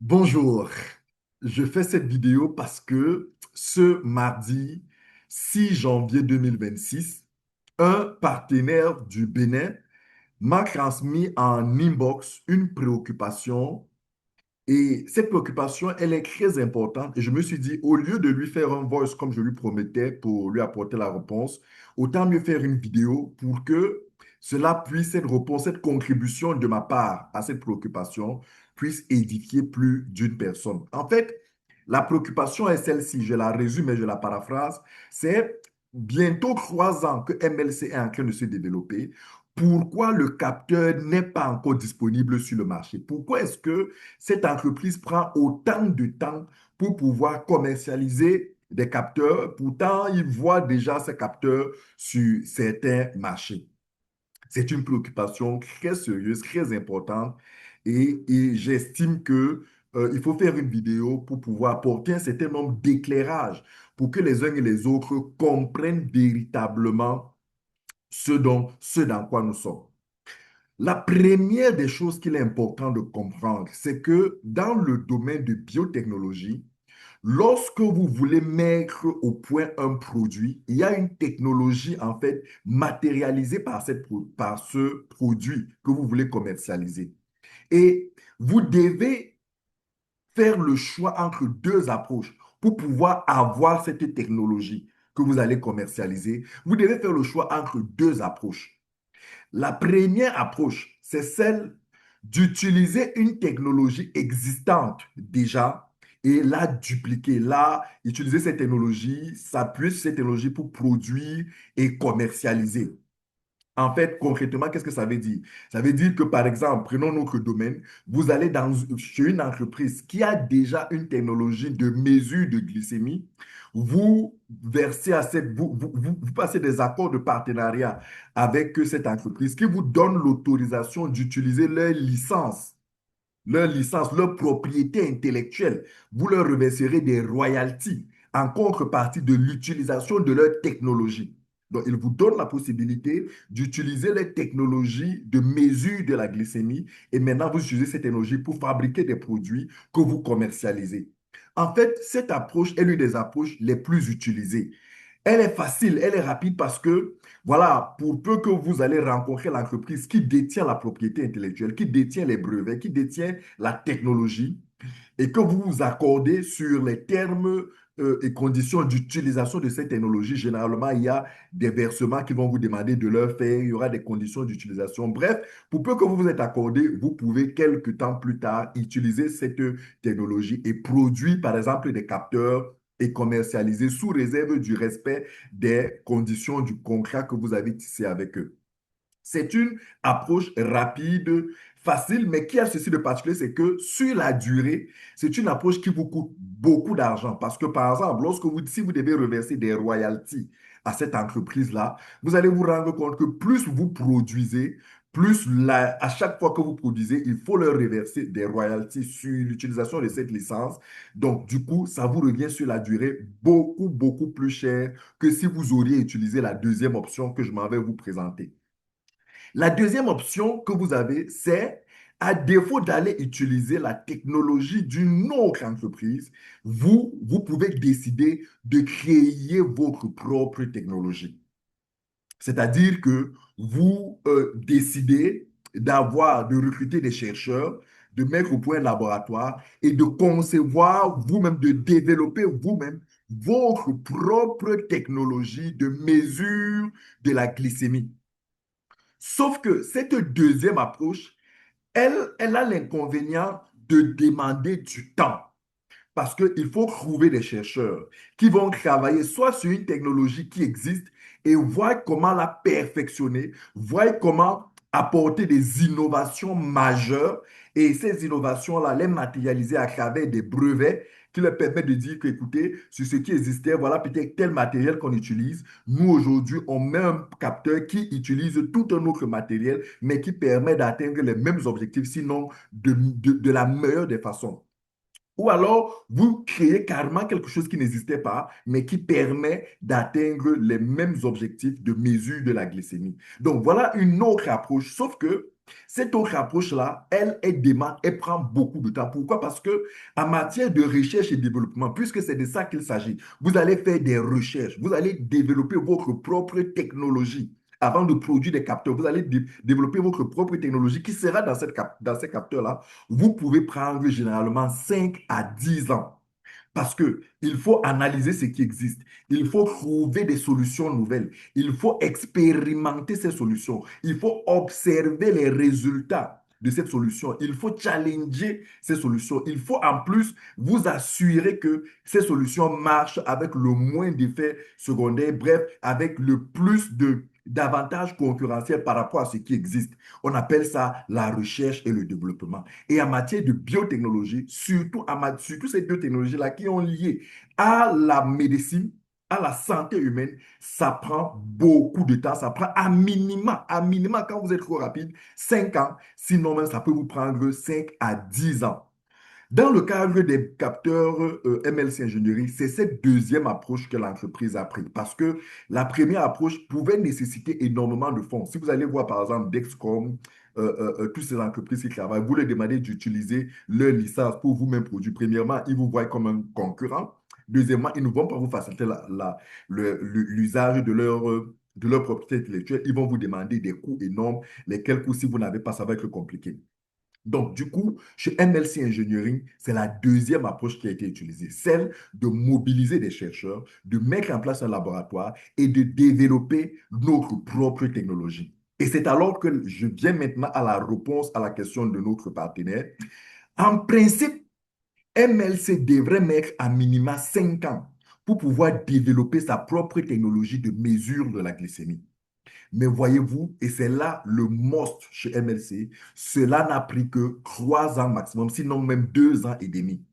Bonjour, je fais cette vidéo parce que ce mardi 6 janvier 2026, un partenaire du Bénin m'a transmis en inbox une préoccupation et cette préoccupation, elle est très importante. Et je me suis dit, au lieu de lui faire un voice comme je lui promettais pour lui apporter la réponse, autant mieux faire une vidéo pour que cela puisse, cette réponse, cette contribution de ma part à cette préoccupation puisse édifier plus d'une personne. En fait, la préoccupation est celle-ci. Je la résume et je la paraphrase. C'est bientôt 3 ans que MLC est en train de se développer. Pourquoi le capteur n'est pas encore disponible sur le marché? Pourquoi est-ce que cette entreprise prend autant de temps pour pouvoir commercialiser des capteurs? Pourtant, ils voient déjà ces capteurs sur certains marchés. C'est une préoccupation très sérieuse, très importante et j'estime que il faut faire une vidéo pour pouvoir apporter un certain nombre d'éclairages pour que les uns et les autres comprennent véritablement ce dans quoi nous sommes. La première des choses qu'il est important de comprendre, c'est que dans le domaine de biotechnologie, lorsque vous voulez mettre au point un produit, il y a une technologie en fait matérialisée par ce produit que vous voulez commercialiser. Et vous devez faire le choix entre deux approches pour pouvoir avoir cette technologie que vous allez commercialiser. Vous devez faire le choix entre deux approches. La première approche, c'est celle d'utiliser une technologie existante déjà et la dupliquer. Là, utiliser cette technologie, s'appuyer sur cette technologie pour produire et commercialiser. En fait, concrètement, qu'est-ce que ça veut dire? Ça veut dire que, par exemple, prenons notre domaine, vous allez chez une entreprise qui a déjà une technologie de mesure de glycémie, vous versez à vous passez des accords de partenariat avec cette entreprise qui vous donne l'autorisation d'utiliser leur propriété intellectuelle. Vous leur reverserez des royalties en contrepartie de l'utilisation de leur technologie. Donc, ils vous donnent la possibilité d'utiliser les technologies de mesure de la glycémie et maintenant vous utilisez cette technologie pour fabriquer des produits que vous commercialisez. En fait, cette approche est l'une des approches les plus utilisées. Elle est facile, elle est rapide parce que, voilà, pour peu que vous allez rencontrer l'entreprise qui détient la propriété intellectuelle, qui détient les brevets, qui détient la technologie, et que vous vous accordez sur les termes et conditions d'utilisation de cette technologie, généralement, il y a des versements qui vont vous demander de leur faire, il y aura des conditions d'utilisation. Bref, pour peu que vous vous êtes accordé, vous pouvez quelques temps plus tard utiliser cette technologie et produire, par exemple, des capteurs et commercialiser sous réserve du respect des conditions du contrat que vous avez tissé avec eux. C'est une approche rapide, facile, mais qui a ceci de particulier, c'est que sur la durée, c'est une approche qui vous coûte beaucoup d'argent. Parce que, par exemple, si vous devez reverser des royalties à cette entreprise-là, vous allez vous rendre compte que plus vous produisez, à chaque fois que vous produisez, il faut leur reverser des royalties sur l'utilisation de cette licence. Donc, du coup, ça vous revient sur la durée beaucoup, beaucoup plus cher que si vous auriez utilisé la deuxième option que je m'en vais vous présenter. La deuxième option que vous avez, c'est à défaut d'aller utiliser la technologie d'une autre entreprise, vous pouvez décider de créer votre propre technologie. C'est-à-dire que vous décidez de recruter des chercheurs, de mettre au point un laboratoire et de concevoir vous-même, de développer vous-même votre propre technologie de mesure de la glycémie. Sauf que cette deuxième approche, elle a l'inconvénient de demander du temps parce qu'il faut trouver des chercheurs qui vont travailler soit sur une technologie qui existe et voir comment la perfectionner, voir comment apporter des innovations majeures et ces innovations-là, les matérialiser à travers des brevets qui leur permettent de dire que, écoutez, sur ce qui existait, voilà peut-être tel matériel qu'on utilise. Nous, aujourd'hui, on met un capteur qui utilise tout un autre matériel, mais qui permet d'atteindre les mêmes objectifs, sinon de la meilleure des façons. Ou alors, vous créez carrément quelque chose qui n'existait pas, mais qui permet d'atteindre les mêmes objectifs de mesure de la glycémie. Donc, voilà une autre approche, sauf que Cette autre approche-là, elle prend beaucoup de temps. Pourquoi? Parce que en matière de recherche et développement, puisque c'est de ça qu'il s'agit, vous allez faire des recherches, vous allez développer votre propre technologie. Avant de produire des capteurs, vous allez développer votre propre technologie qui sera dans ces capteurs-là. Vous pouvez prendre généralement 5 à 10 ans. Parce que il faut analyser ce qui existe. Il faut trouver des solutions nouvelles. Il faut expérimenter ces solutions. Il faut observer les résultats de cette solution. Il faut challenger ces solutions. Il faut en plus vous assurer que ces solutions marchent avec le moins d'effets secondaires, bref, avec le plus d'avantages concurrentiels par rapport à ce qui existe. On appelle ça la recherche et le développement. Et en matière de biotechnologie, surtout ces biotechnologies-là qui ont lié à la médecine, à la santé humaine, ça prend beaucoup de temps. Ça prend à minima, quand vous êtes trop rapide, 5 ans. Sinon, même, ça peut vous prendre 5 à 10 ans. Dans le cadre des capteurs MLC Ingénierie, c'est cette deuxième approche que l'entreprise a prise parce que la première approche pouvait nécessiter énormément de fonds. Si vous allez voir par exemple Dexcom, toutes ces entreprises qui travaillent, vous leur demandez d'utiliser leur licence pour vous-même produire. Premièrement, ils vous voient comme un concurrent. Deuxièmement, ils ne vont pas vous faciliter l'usage de leur propriété intellectuelle. Ils vont vous demander des coûts énormes, lesquels coûts, si vous n'avez pas, ça va être compliqué. Donc, du coup, chez MLC Engineering, c'est la deuxième approche qui a été utilisée, celle de mobiliser des chercheurs, de mettre en place un laboratoire et de développer notre propre technologie. Et c'est alors que je viens maintenant à la réponse à la question de notre partenaire. En principe, MLC devrait mettre à minima 5 ans pour pouvoir développer sa propre technologie de mesure de la glycémie. Mais voyez-vous, et c'est là le must chez MLC, cela n'a pris que 3 ans maximum, sinon même 2 ans et demi,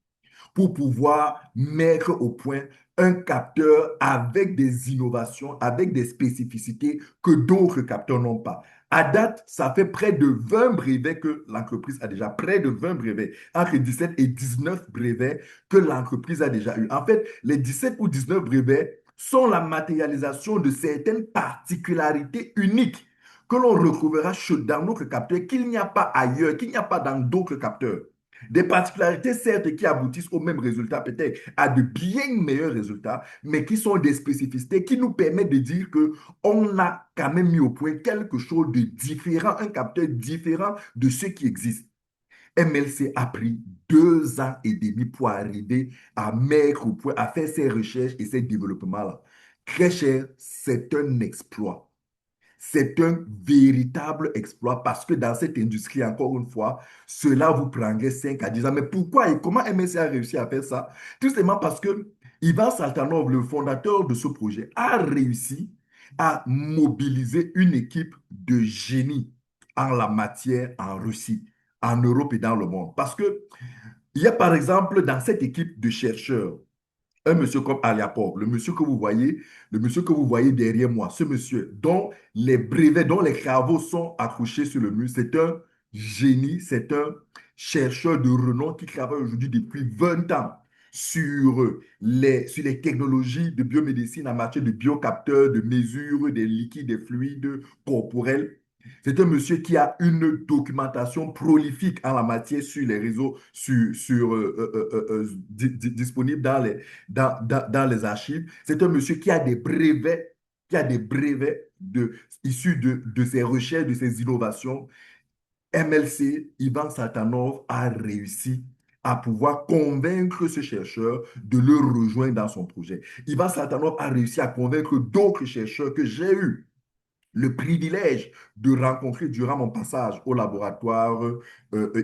pour pouvoir mettre au point un capteur avec des innovations, avec des spécificités que d'autres capteurs n'ont pas. À date, ça fait près de 20 brevets que l'entreprise a déjà, près de 20 brevets, entre 17 et 19 brevets que l'entreprise a déjà eu. En fait, les 17 ou 19 brevets sont la matérialisation de certaines particularités uniques que l'on retrouvera dans notre capteur, qu'il n'y a pas ailleurs, qu'il n'y a pas dans d'autres capteurs. Des particularités, certes, qui aboutissent au même résultat, peut-être à de bien meilleurs résultats, mais qui sont des spécificités qui nous permettent de dire que on a quand même mis au point quelque chose de différent, un capteur différent de ce qui existe. MLC a pris 2 ans et demi pour arriver à mettre au point, à faire ces recherches et ces développements-là. Très cher, c'est un exploit. C'est un véritable exploit parce que dans cette industrie, encore une fois, cela vous prendrait 5 à 10 ans. Mais pourquoi et comment MSC a réussi à faire ça? Tout simplement parce que Ivan Saltanov, le fondateur de ce projet, a réussi à mobiliser une équipe de génie en la matière en Russie, en Europe et dans le monde. Parce que il y a par exemple dans cette équipe de chercheurs, un monsieur comme Aliapov, le monsieur que vous voyez derrière moi, ce monsieur dont les brevets, dont les travaux sont accrochés sur le mur, c'est un génie, c'est un chercheur de renom qui travaille aujourd'hui depuis 20 ans sur les technologies de biomédecine en matière de biocapteurs, de mesure des liquides et fluides corporels. C'est un monsieur qui a une documentation prolifique en la matière sur les réseaux disponibles dans les archives. C'est un monsieur qui a des brevets issus de ses recherches, de ses innovations. MLC, Ivan Satanov a réussi à pouvoir convaincre ce chercheur de le rejoindre dans son projet. Ivan Satanov a réussi à convaincre d'autres chercheurs que j'ai eus le privilège de rencontrer durant mon passage au laboratoire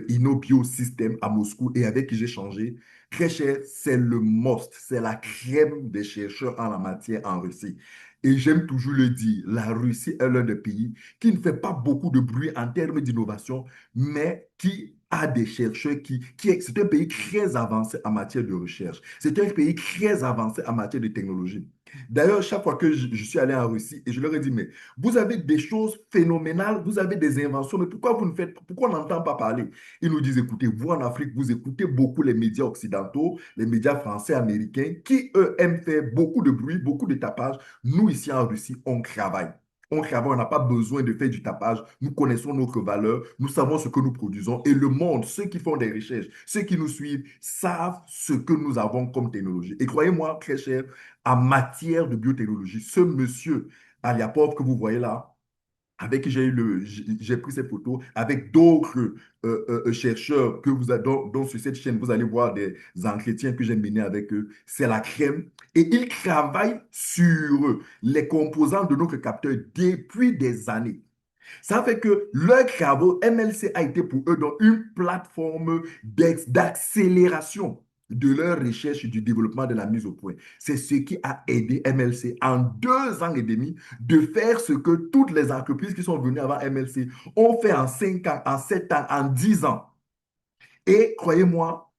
InnoBiosystem à Moscou et avec qui j'ai changé. Très cher, c'est le must, c'est la crème des chercheurs en la matière en Russie. Et j'aime toujours le dire, la Russie est l'un des pays qui ne fait pas beaucoup de bruit en termes d'innovation, mais qui a des chercheurs c'est un pays très avancé en matière de recherche. C'est un pays très avancé en matière de technologie. D'ailleurs, chaque fois que je suis allé en Russie, et je leur ai dit, mais vous avez des choses phénoménales, vous avez des inventions, mais pourquoi on n'entend pas parler? Ils nous disent, écoutez, vous en Afrique, vous écoutez beaucoup les médias occidentaux, les médias français, américains, qui, eux, aiment faire beaucoup de bruit, beaucoup de tapage. Nous, ici en Russie, on travaille. on travaille, on n'a pas besoin de faire du tapage. Nous connaissons notre valeur, nous savons ce que nous produisons et le monde, ceux qui font des recherches, ceux qui nous suivent, savent ce que nous avons comme technologie. Et croyez-moi, très cher, en matière de biotechnologie, ce monsieur Aliapov que vous voyez là, avec qui j'ai pris ces photos, avec d'autres chercheurs que vous avez, dont sur cette chaîne, vous allez voir des entretiens que j'ai menés avec eux. C'est la crème. Et ils travaillent sur les composants de notre capteur depuis des années. Ça fait que leur travaux, MLC a été pour eux dans une plateforme d'accélération de leur recherche et du développement de la mise au point. C'est ce qui a aidé MLC en 2 ans et demi de faire ce que toutes les entreprises qui sont venues avant MLC ont fait en 5 ans, en 7 ans, en 10 ans. Et croyez-moi,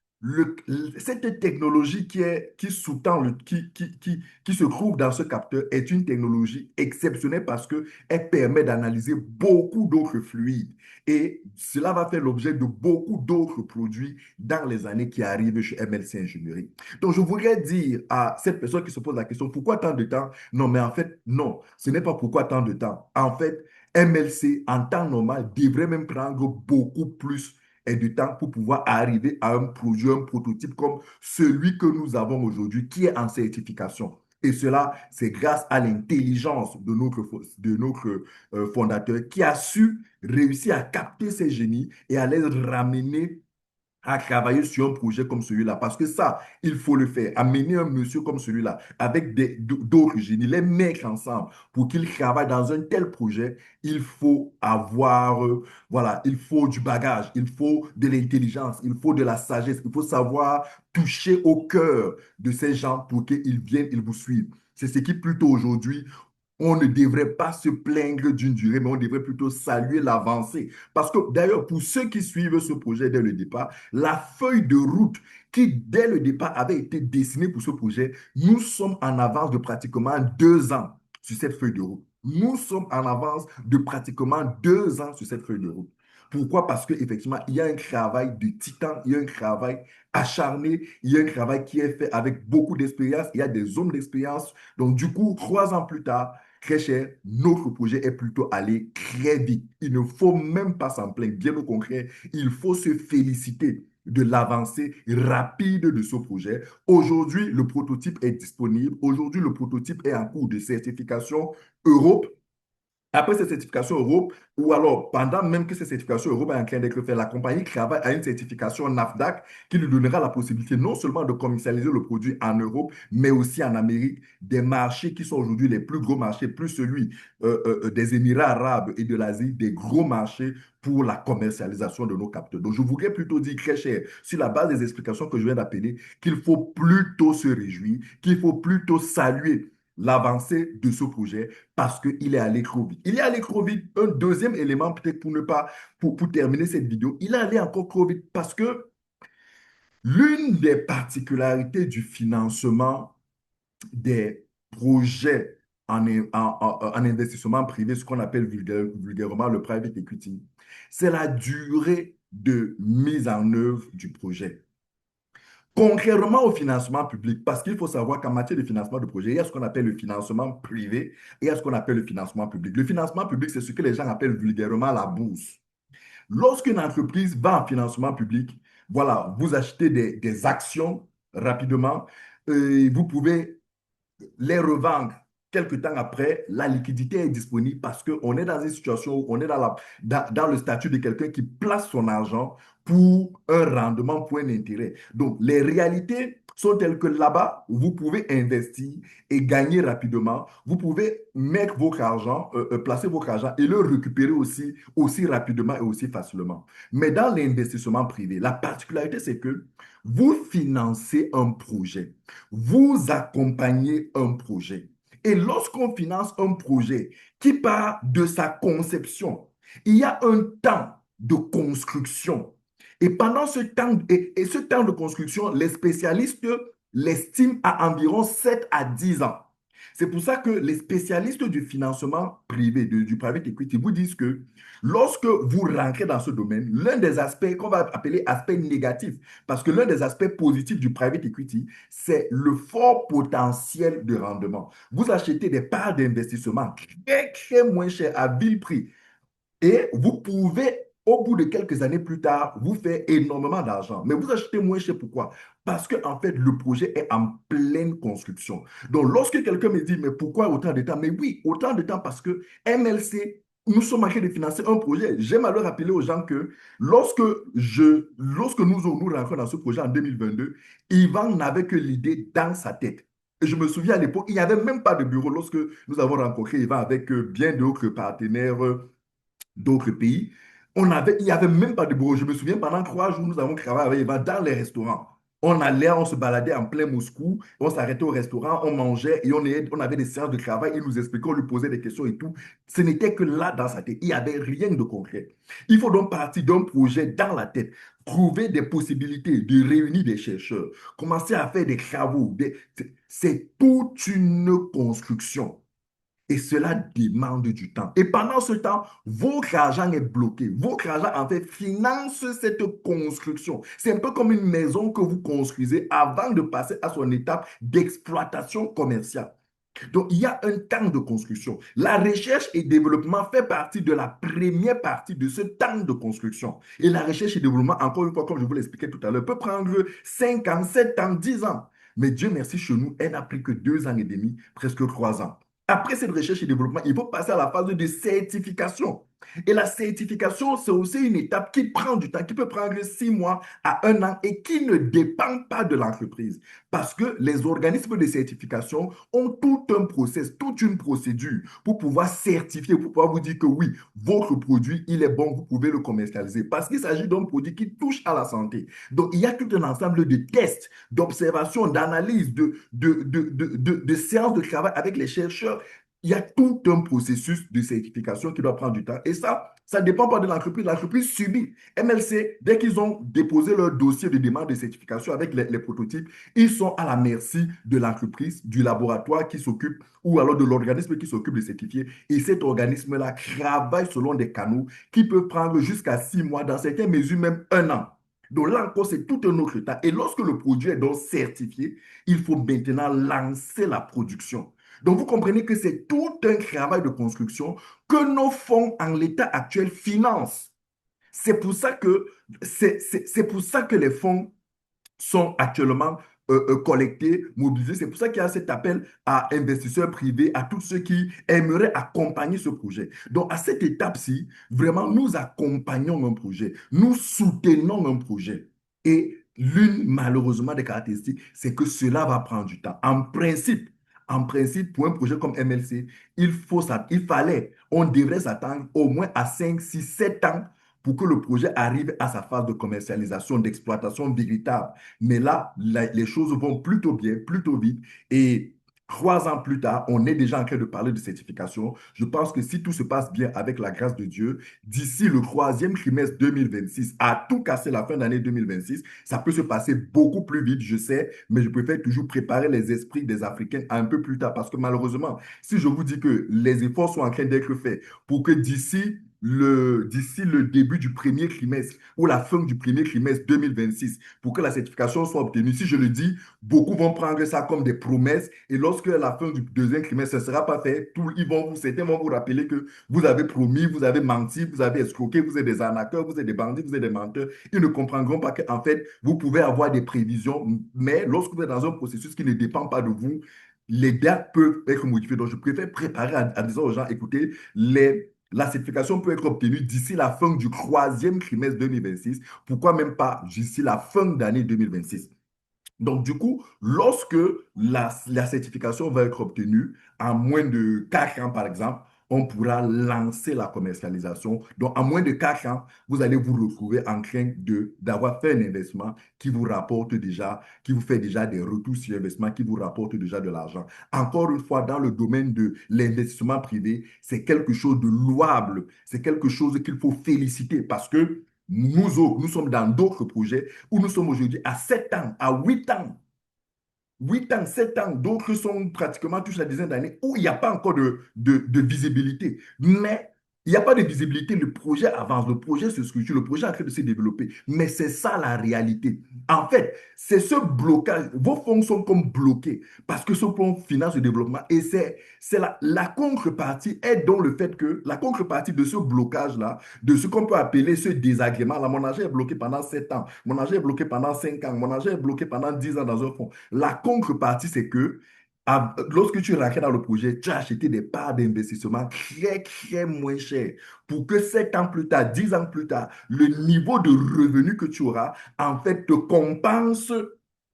cette technologie qui sous-tend, qui se trouve dans ce capteur est une technologie exceptionnelle parce qu'elle permet d'analyser beaucoup d'autres fluides. Et cela va faire l'objet de beaucoup d'autres produits dans les années qui arrivent chez MLC Ingénierie. Donc, je voudrais dire à cette personne qui se pose la question, pourquoi tant de temps? Non, mais en fait, non, ce n'est pas pourquoi tant de temps. En fait, MLC, en temps normal, devrait même prendre beaucoup plus et du temps pour pouvoir arriver à un produit, un prototype comme celui que nous avons aujourd'hui, qui est en certification. Et cela, c'est grâce à l'intelligence de notre fondateur qui a su réussir à capter ces génies et à les ramener à travailler sur un projet comme celui-là. Parce que ça, il faut le faire. Amener un monsieur comme celui-là, avec d'autres génies, les mettre ensemble pour qu'ils travaillent dans un tel projet, il faut avoir, voilà, il faut du bagage, il faut de l'intelligence, il faut de la sagesse, il faut savoir toucher au cœur de ces gens pour qu'ils viennent, ils vous suivent. C'est ce qui, plutôt aujourd'hui, on ne devrait pas se plaindre d'une durée, mais on devrait plutôt saluer l'avancée. Parce que d'ailleurs, pour ceux qui suivent ce projet dès le départ, la feuille de route qui, dès le départ, avait été dessinée pour ce projet, nous sommes en avance de pratiquement 2 ans sur cette feuille de route. Nous sommes en avance de pratiquement 2 ans sur cette feuille de route. Pourquoi? Parce qu'effectivement, il y a un travail de titan, il y a un travail acharné, il y a un travail qui est fait avec beaucoup d'expérience, il y a des hommes d'expérience. Donc, du coup, 3 ans plus tard, très cher, notre projet est plutôt allé très vite. Il ne faut même pas s'en plaindre. Bien au contraire, il faut se féliciter de l'avancée rapide de ce projet. Aujourd'hui, le prototype est disponible. Aujourd'hui, le prototype est en cours de certification Europe. Après cette certification Europe, ou alors pendant même que cette certification Europe est en train d'être faite, la compagnie travaille à une certification NAFDAC qui lui donnera la possibilité non seulement de commercialiser le produit en Europe, mais aussi en Amérique, des marchés qui sont aujourd'hui les plus gros marchés, plus celui des Émirats arabes et de l'Asie, des gros marchés pour la commercialisation de nos capteurs. Donc, je voudrais plutôt dire, très cher, sur la base des explications que je viens d'appeler, qu'il faut plutôt se réjouir, qu'il faut plutôt saluer l'avancée de ce projet parce qu'il est allé trop vite. Il est allé trop vite. Un deuxième élément, peut-être pour ne pas, pour terminer cette vidéo, il est allé encore trop vite parce que l'une des particularités du financement des projets en investissement privé, ce qu'on appelle vulgairement le private equity, c'est la durée de mise en œuvre du projet. Contrairement au financement public, parce qu'il faut savoir qu'en matière de financement de projet, il y a ce qu'on appelle le financement privé et il y a ce qu'on appelle le financement public. Le financement public, c'est ce que les gens appellent vulgairement la bourse. Lorsqu'une entreprise va en financement public, voilà, vous achetez des actions rapidement, vous pouvez les revendre quelque temps après, la liquidité est disponible parce qu'on est dans une situation où on est dans le statut de quelqu'un qui place son argent pour un rendement, pour un intérêt. Donc, les réalités sont telles que là-bas, vous pouvez investir et gagner rapidement. Vous pouvez mettre votre argent, placer votre argent et le récupérer aussi rapidement et aussi facilement. Mais dans l'investissement privé, la particularité, c'est que vous financez un projet. Vous accompagnez un projet. Et lorsqu'on finance un projet qui part de sa conception, il y a un temps de construction. Et pendant ce temps, et ce temps de construction, les spécialistes l'estiment à environ 7 à 10 ans. C'est pour ça que les spécialistes du financement privé, du private equity, vous disent que lorsque vous rentrez dans ce domaine, l'un des aspects qu'on va appeler aspect négatif, parce que l'un des aspects positifs du private equity, c'est le fort potentiel de rendement. Vous achetez des parts d'investissement très, très moins chères à vil prix et vous pouvez, au bout de quelques années plus tard, vous faire énormément d'argent. Mais vous achetez moins cher. Pourquoi? Parce que, en fait, le projet est en pleine construction. Donc, lorsque quelqu'un me dit, mais pourquoi autant de temps? Mais oui, autant de temps parce que MLC, nous sommes en train de financer un projet. J'aime à le rappeler aux gens que lorsque nous rentrons dans ce projet en 2022, Ivan n'avait que l'idée dans sa tête. Et je me souviens à l'époque, il n'y avait même pas de bureau lorsque nous avons rencontré Ivan avec bien d'autres partenaires d'autres pays. Il n'y avait même pas de bureau. Je me souviens, pendant 3 jours, nous avons travaillé avec Eva dans les restaurants. On allait, on se baladait en plein Moscou, on s'arrêtait au restaurant, on mangeait et on avait des séances de travail. Il nous expliquait, on lui posait des questions et tout. Ce n'était que là dans sa tête. Il n'y avait rien de concret. Il faut donc partir d'un projet dans la tête, trouver des possibilités de réunir des chercheurs, commencer à faire des travaux. C'est toute une construction. Et cela demande du temps. Et pendant ce temps, votre argent est bloqué. Votre argent, en fait, finance cette construction. C'est un peu comme une maison que vous construisez avant de passer à son étape d'exploitation commerciale. Donc, il y a un temps de construction. La recherche et développement fait partie de la première partie de ce temps de construction. Et la recherche et développement, encore une fois, comme je vous l'expliquais tout à l'heure, peut prendre 5 ans, 7 ans, 10 ans. Mais Dieu merci, chez nous, elle n'a pris que 2 ans et demi, presque 3 ans. Après cette recherche et développement, il faut passer à la phase de certification. Et la certification, c'est aussi une étape qui prend du temps, qui peut prendre 6 mois à 1 an et qui ne dépend pas de l'entreprise. Parce que les organismes de certification ont tout un process, toute une procédure pour pouvoir certifier, pour pouvoir vous dire que oui, votre produit, il est bon, vous pouvez le commercialiser. Parce qu'il s'agit d'un produit qui touche à la santé. Donc, il y a tout un ensemble de tests, d'observations, d'analyses, de séances de travail avec les chercheurs. Il y a tout un processus de certification qui doit prendre du temps. Et ça ne dépend pas de l'entreprise. L'entreprise subit. MLC, dès qu'ils ont déposé leur dossier de demande de certification avec les prototypes, ils sont à la merci de l'entreprise, du laboratoire qui s'occupe ou alors de l'organisme qui s'occupe de certifier. Et cet organisme-là travaille selon des canaux qui peuvent prendre jusqu'à 6 mois, dans certaines mesures même 1 an. Donc là encore, c'est tout un autre état. Et lorsque le produit est donc certifié, il faut maintenant lancer la production. Donc vous comprenez que c'est tout un travail de construction que nos fonds en l'état actuel financent. C'est pour ça que, c'est pour ça que les fonds sont actuellement collectés, mobilisés. C'est pour ça qu'il y a cet appel à investisseurs privés, à tous ceux qui aimeraient accompagner ce projet. Donc, à cette étape-ci, vraiment, nous accompagnons un projet, nous soutenons un projet. Et l'une, malheureusement, des caractéristiques, c'est que cela va prendre du temps. En principe, pour un projet comme MLC, on devrait s'attendre au moins à 5, 6, 7 ans pour que le projet arrive à sa phase de commercialisation, d'exploitation véritable. Mais là, les choses vont plutôt bien, plutôt vite. Et 3 ans plus tard, on est déjà en train de parler de certification. Je pense que si tout se passe bien avec la grâce de Dieu, d'ici le troisième trimestre 2026, à tout casser la fin d'année 2026, ça peut se passer beaucoup plus vite, je sais, mais je préfère toujours préparer les esprits des Africains un peu plus tard parce que malheureusement, si je vous dis que les efforts sont en train d'être faits pour que d'ici le début du premier trimestre ou la fin du premier trimestre 2026 pour que la certification soit obtenue. Si je le dis, beaucoup vont prendre ça comme des promesses et lorsque la fin du deuxième trimestre, ce ne sera pas fait, certains vont vous rappeler que vous avez promis, vous avez menti, vous avez escroqué, vous êtes des arnaqueurs, vous êtes des bandits, vous êtes des menteurs. Ils ne comprendront pas qu'en fait, vous pouvez avoir des prévisions, mais lorsque vous êtes dans un processus qui ne dépend pas de vous, les dates peuvent être modifiées. Donc, je préfère préparer en disant aux gens, écoutez, la certification peut être obtenue d'ici la fin du troisième trimestre 2026. Pourquoi même pas d'ici la fin d'année 2026? Donc, du coup, lorsque la certification va être obtenue, en moins de 4 ans, par exemple, on pourra lancer la commercialisation. Donc, en moins de 4 ans, vous allez vous retrouver en train d'avoir fait un investissement qui vous rapporte déjà, qui vous fait déjà des retours sur investissement, qui vous rapporte déjà de l'argent. Encore une fois, dans le domaine de l'investissement privé, c'est quelque chose de louable. C'est quelque chose qu'il faut féliciter parce que nous sommes dans d'autres projets où nous sommes aujourd'hui à 7 ans, à 8 ans 8 ans, 7 ans, d'autres sont pratiquement tous la dizaine d'années où il n'y a pas encore de visibilité. Mais il n'y a pas de visibilité, le projet avance, le projet se structure, le projet est en train de se développer. Mais c'est ça la réalité. En fait, c'est ce blocage, vos fonds sont comme bloqués parce que ce fonds finance le développement et c'est la contrepartie est dans le fait que la contrepartie de ce blocage-là, de ce qu'on peut appeler ce désagrément, là, mon argent est bloqué pendant 7 ans, mon argent est bloqué pendant 5 ans, mon argent est bloqué pendant 10 ans dans un fonds. La contrepartie, c'est que lorsque tu rentres dans le projet, tu as acheté des parts d'investissement très, très moins chères pour que 7 ans plus tard, 10 ans plus tard, le niveau de revenu que tu auras, en fait, te compense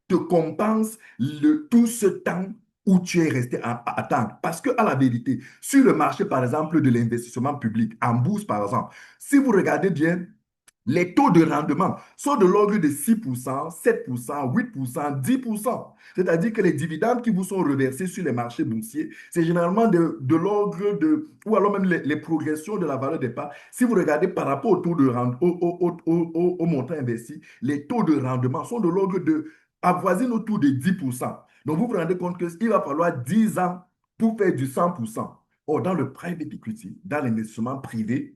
tout ce temps où tu es resté à attendre. Parce que, à la vérité, sur le marché, par exemple, de l'investissement public, en bourse, par exemple, si vous regardez bien, les taux de rendement sont de l'ordre de 6%, 7%, 8%, 10%. C'est-à-dire que les dividendes qui vous sont reversés sur les marchés boursiers, c'est généralement de l'ordre de, ou alors même les progressions de la valeur des parts. Si vous regardez par rapport au taux de rendement, au montant investi, les taux de rendement sont de l'ordre de, avoisinent autour de 10%. Donc vous vous rendez compte qu'il va falloir 10 ans pour faire du 100%. Or, dans le private equity, dans l'investissement privé,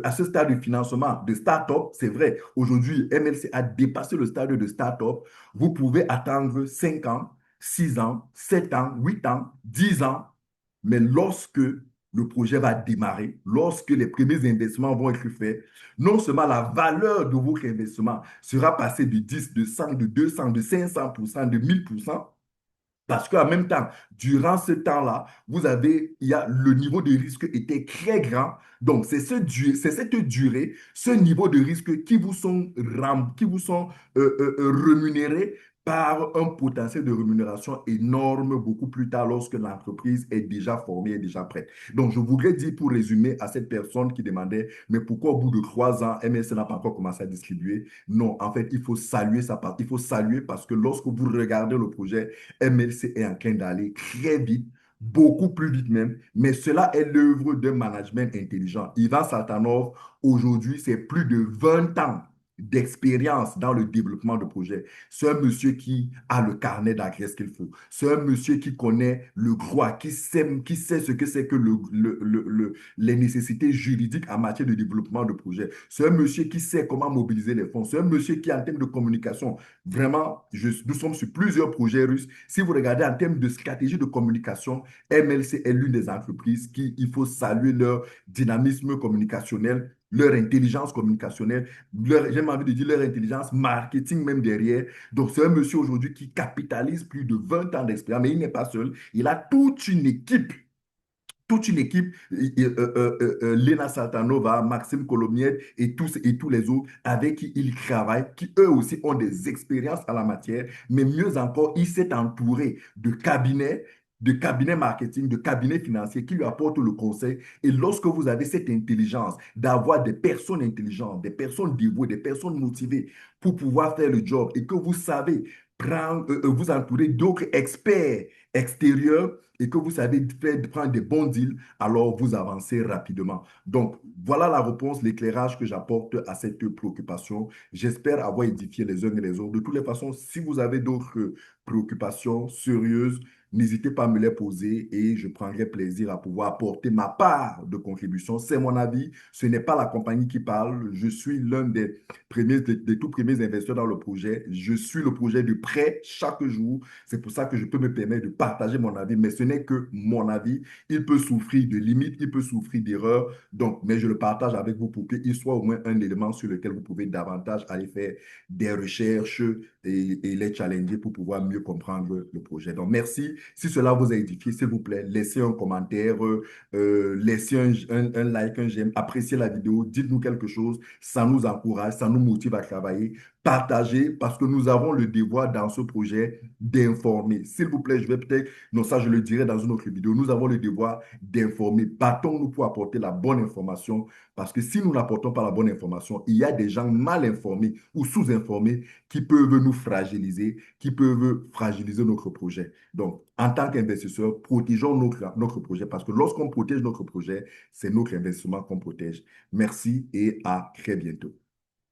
à ce stade de financement de start-up, c'est vrai, aujourd'hui, MLC a dépassé le stade de start-up. Vous pouvez attendre 5 ans, 6 ans, 7 ans, 8 ans, 10 ans. Mais lorsque le projet va démarrer, lorsque les premiers investissements vont être faits, non seulement la valeur de votre investissement sera passée de 10, de 100, de 200, de 500%, de 1000%, parce qu'en même temps, durant ce temps-là, il y a le niveau de risque était très grand. Donc, c'est cette durée, ce niveau de risque qui vous sont rémunérés par un potentiel de rémunération énorme beaucoup plus tard lorsque l'entreprise est déjà formée et déjà prête. Donc, je voudrais dire pour résumer à cette personne qui demandait, mais pourquoi au bout de 3 ans, MSC n'a pas encore commencé à distribuer? Non, en fait, il faut saluer sa part. Il faut saluer parce que lorsque vous regardez le projet, MLC est en train d'aller très vite, beaucoup plus vite même, mais cela est l'œuvre d'un management intelligent. Ivan Saltanov, aujourd'hui, c'est plus de 20 ans d'expérience dans le développement de projets. C'est un monsieur qui a le carnet d'adresse qu'il faut. C'est un monsieur qui connaît le droit, qui sait ce que c'est que les nécessités juridiques en matière de développement de projets. C'est un monsieur qui sait comment mobiliser les fonds. C'est un monsieur qui, en termes de communication, vraiment, nous sommes sur plusieurs projets russes. Si vous regardez en termes de stratégie de communication, MLC est l'une des entreprises qui, il faut saluer leur dynamisme communicationnel, leur intelligence communicationnelle, j'ai envie de dire leur intelligence marketing même derrière. Donc, c'est un monsieur aujourd'hui qui capitalise plus de 20 ans d'expérience, mais il n'est pas seul. Il a toute une équipe, Lena Saltanova, Maxime Colomier et tous les autres avec qui il travaille, qui eux aussi ont des expériences à la matière, mais mieux encore, il s'est entouré de cabinets marketing, de cabinets financiers qui lui apportent le conseil. Et lorsque vous avez cette intelligence d'avoir des personnes intelligentes, des personnes dévouées, des personnes motivées pour pouvoir faire le job et que vous savez vous entourer d'autres experts extérieurs, et que vous savez prendre des bons deals, alors vous avancez rapidement. Donc, voilà la réponse, l'éclairage que j'apporte à cette préoccupation. J'espère avoir édifié les uns et les autres. De toutes les façons, si vous avez d'autres préoccupations sérieuses, n'hésitez pas à me les poser et je prendrai plaisir à pouvoir apporter ma part de contribution. C'est mon avis, ce n'est pas la compagnie qui parle. Je suis l'un des tout premiers investisseurs dans le projet. Je suis le projet de près chaque jour. C'est pour ça que je peux me permettre de partager mon avis, mais ce n'est que mon avis. Il peut souffrir de limites, il peut souffrir d'erreurs, donc, mais je le partage avec vous pour qu'il soit au moins un élément sur lequel vous pouvez davantage aller faire des recherches et les challenger pour pouvoir mieux comprendre le projet. Donc, merci. Si cela vous a édifié, s'il vous plaît, laissez un commentaire, laissez un like, un j'aime, appréciez la vidéo, dites-nous quelque chose, ça nous encourage, ça nous motive à travailler. Partagez parce que nous avons le devoir dans ce projet d'informer. S'il vous plaît, je vais peut-être, non, ça je le dirai dans une autre vidéo, nous avons le devoir d'informer. Battons-nous pour apporter la bonne information parce que si nous n'apportons pas la bonne information, il y a des gens mal informés ou sous-informés qui peuvent nous fragiliser, qui peuvent fragiliser notre projet. Donc, en tant qu'investisseur, protégeons notre projet parce que lorsqu'on protège notre projet, c'est notre investissement qu'on protège. Merci et à très bientôt.